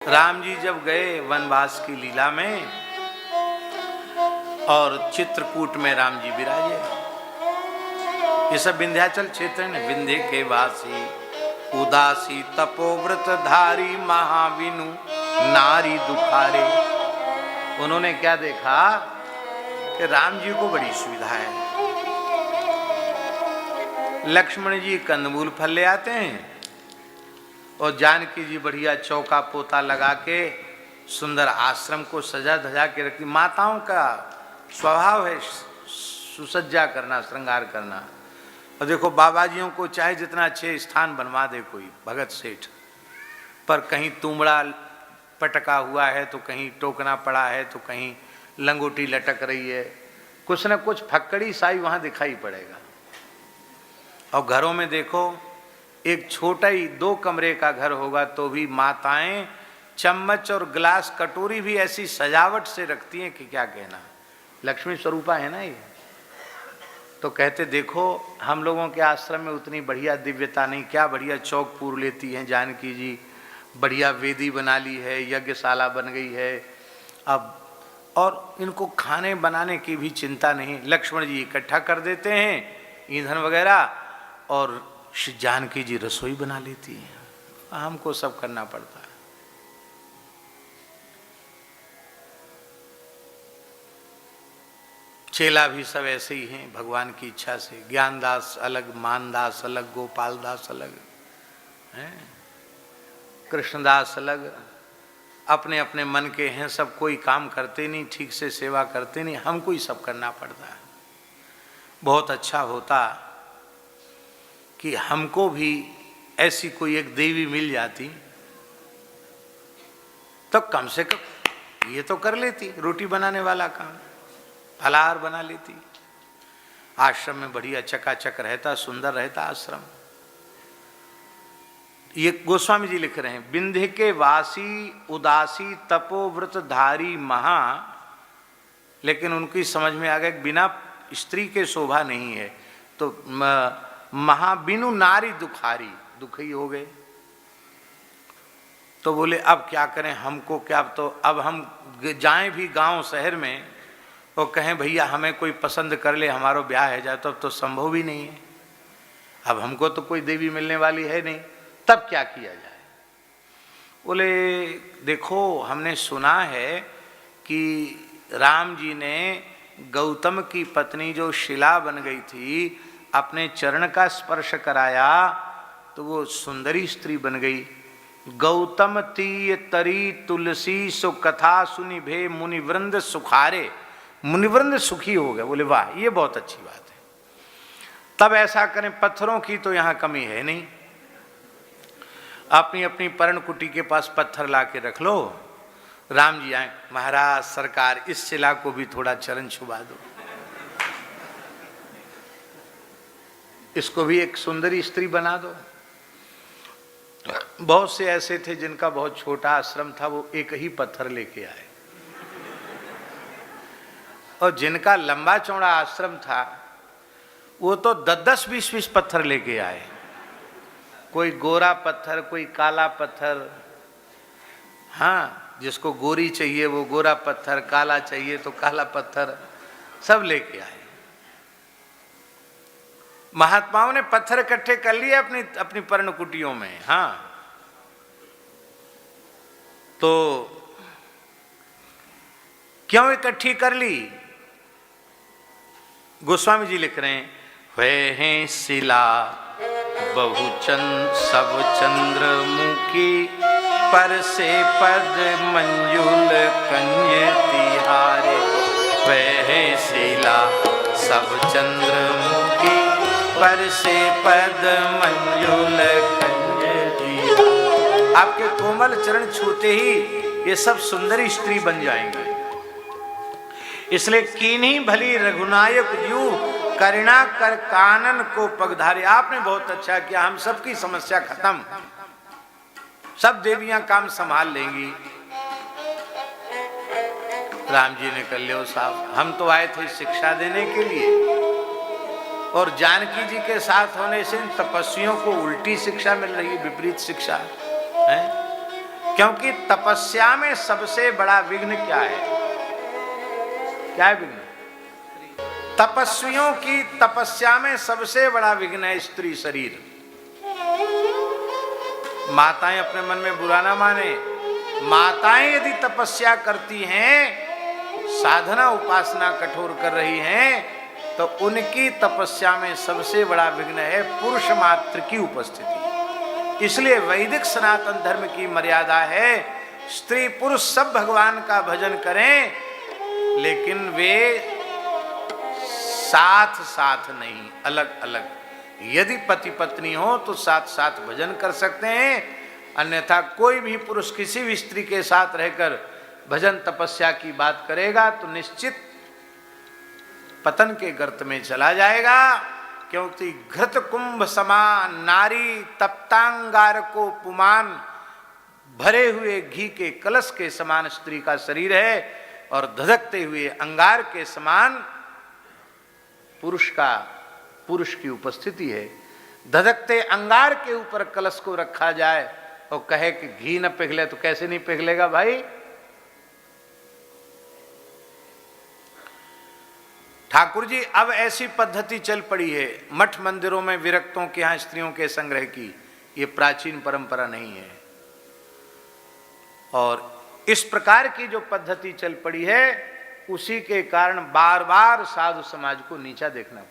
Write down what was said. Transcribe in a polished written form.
राम जी जब गए वनवास की लीला में और चित्रकूट में राम जी विराजे, ये सब विंध्याचल क्षेत्र है। विंध्य के वासी उदासी तपोव्रत धारी महाविनु नारी दुखारे। उन्होंने क्या देखा कि राम जी को बड़ी सुविधा है। लक्ष्मण जी कंदमूल फल ले आते हैं और जानकी जी बढ़िया चौका पोता लगा के सुंदर आश्रम को सजा धजा के रखती। माताओं का स्वभाव है सुसज्जा करना, श्रृंगार करना। और देखो बाबाजियों को चाहे जितना अच्छे स्थान बनवा दे कोई भगत सेठ, पर कहीं तुमड़ा पटका हुआ है तो कहीं टोकना पड़ा है तो कहीं लंगोटी लटक रही है, कुछ न कुछ फक्कड़ी साई वहां दिखाई पड़ेगा। और घरों में देखो एक छोटा ही 2 कमरे का घर होगा तो भी माताएं चम्मच और गिलास कटोरी भी ऐसी सजावट से रखती हैं कि क्या कहना। लक्ष्मी स्वरूपा है ना ये। तो कहते देखो हम लोगों के आश्रम में उतनी बढ़िया दिव्यता नहीं, क्या बढ़िया चौक पूर लेती हैं जानकी जी, बढ़िया वेदी बना ली है, यज्ञशाला बन गई है अब, और इनको खाने बनाने की भी चिंता नहीं। लक्ष्मण जी इकट्ठा कर देते हैं ईंधन वगैरह और श्री जानकी जी रसोई बना लेती है। हमको सब करना पड़ता है। चेला भी सब ऐसे ही हैं भगवान की इच्छा से। ज्ञानदास अलग, मानदास अलग, गोपालदास अलग हैं, कृष्णदास अलग, अपने अपने मन के हैं सब। कोई काम करते नहीं, ठीक से सेवा करते नहीं, हमको ही सब करना पड़ता है। बहुत अच्छा होता कि हमको भी ऐसी कोई एक देवी मिल जाती तो कम से कम ये तो कर लेती, रोटी बनाने वाला काम, फलाहार बना लेती। आश्रम में बढ़िया चकाचक रहता, सुंदर रहता आश्रम। ये गोस्वामी जी लिख रहे हैं, विंध्य के वासी उदासी तपोव्रत धारी महा। लेकिन उनकी समझ में आ गया बिना स्त्री के शोभा नहीं है, तो महाबिनु नारी दुखारी, दुखी हो गए। तो बोले अब क्या करें, हमको क्या, तो अब हम जाएं भी गांव शहर में और कहें भैया हमें कोई पसंद कर ले, हमारा ब्याह है जाए, तो अब तो संभव भी नहीं है। अब हमको तो कोई देवी मिलने वाली है नहीं, तब क्या किया जाए। बोले देखो हमने सुना है कि राम जी ने गौतम की पत्नी जो शिला बन गई थी, अपने चरण का स्पर्श कराया तो वो सुंदरी स्त्री बन गई। गौतम तीय तरी तुलसी सु कथा सुनि भे मुनिवृंद सुखारे। मुनिवृंद सुखी हो गए। बोले वाह ये बहुत अच्छी बात है। तब ऐसा करें, पत्थरों की तो यहाँ कमी है नहीं, अपनी अपनी पर्णकुटी के पास पत्थर ला के रख लो। राम जी आए, महाराज सरकार इस शिला को भी थोड़ा चरण छुबा दो, इसको भी एक सुंदरी स्त्री बना दो। बहुत से ऐसे थे जिनका बहुत छोटा आश्रम था, वो एक ही पत्थर लेके आए। और जिनका लंबा चौड़ा आश्रम था वो तो 10-20 पत्थर लेके आए। कोई गोरा पत्थर, कोई काला पत्थर, हाँ जिसको गोरी चाहिए वो गोरा पत्थर, काला चाहिए तो काला पत्थर, सब लेके आए। महात्माओं ने पत्थर इकट्ठे कर लिए अपनी अपनी पर्णकुटियों में। हाँ तो क्यों इकट्ठी कर ली? गोस्वामी जी लिख रहे हैं, वे हैं शिला बहुचंद सब चंद्रमुखी, पर से पद मंजुल कंज तिहारे। वे हैं शिला सब चंद्रमुखी, पर से पद मंजुल कंज तिहारे। आपके कोमल चरण छूते ही ये सब सुंदरी स्त्री बन जाएंगे। इसलिए कीन्ही भली रघुनायक जू, करुणा कर कानन को पगधारे। आपने बहुत अच्छा किया, हम सबकी समस्या खत्म, सब देवियां काम संभाल लेंगी। राम जी ने कर लियो साहब, हम तो आए थे शिक्षा देने के लिए, और जानकी जी के साथ होने से इन तपस्वियों को उल्टी शिक्षा मिल रही है, विपरीत शिक्षा है। क्योंकि तपस्या में सबसे बड़ा विघ्न क्या है? क्या है विघ्न? तपस्वियों की तपस्या में सबसे बड़ा विघ्न है स्त्री शरीर। माताएं अपने मन में बुरा ना माने, माताएं यदि तपस्या करती हैं, साधना उपासना कठोर कर रही हैं, तो उनकी तपस्या में सबसे बड़ा विघ्न है पुरुष मात्र की उपस्थिति। इसलिए वैदिक सनातन धर्म की मर्यादा है स्त्री पुरुष सब भगवान का भजन करें, लेकिन वे साथ साथ नहीं, अलग अलग। यदि पति पत्नी हो तो साथ साथ भजन कर सकते हैं, अन्यथा कोई भी पुरुष किसी भी स्त्री के साथ रहकर भजन तपस्या की बात करेगा तो निश्चित पतन के गर्त में चला जाएगा। क्योंकि घृत कुंभ समान नारी तप्तांगार को पुमान, भरे हुए घी के कलश के समान स्त्री का शरीर है और धधकते हुए अंगार के समान पुरुष की उपस्थिति है। धधकते अंगार के ऊपर कलश को रखा जाए और कहे कि घी न पिघले, तो कैसे नहीं पिघलेगा भाई? ठाकुर जी अब ऐसी पद्धति चल पड़ी है मठ मंदिरों में विरक्तों के यहां स्त्रियों के संग्रह की, ये प्राचीन परंपरा नहीं है। और इस प्रकार की जो पद्धति चल पड़ी है उसी के कारण बार बार साधु समाज को नीचा देखना पड़ा।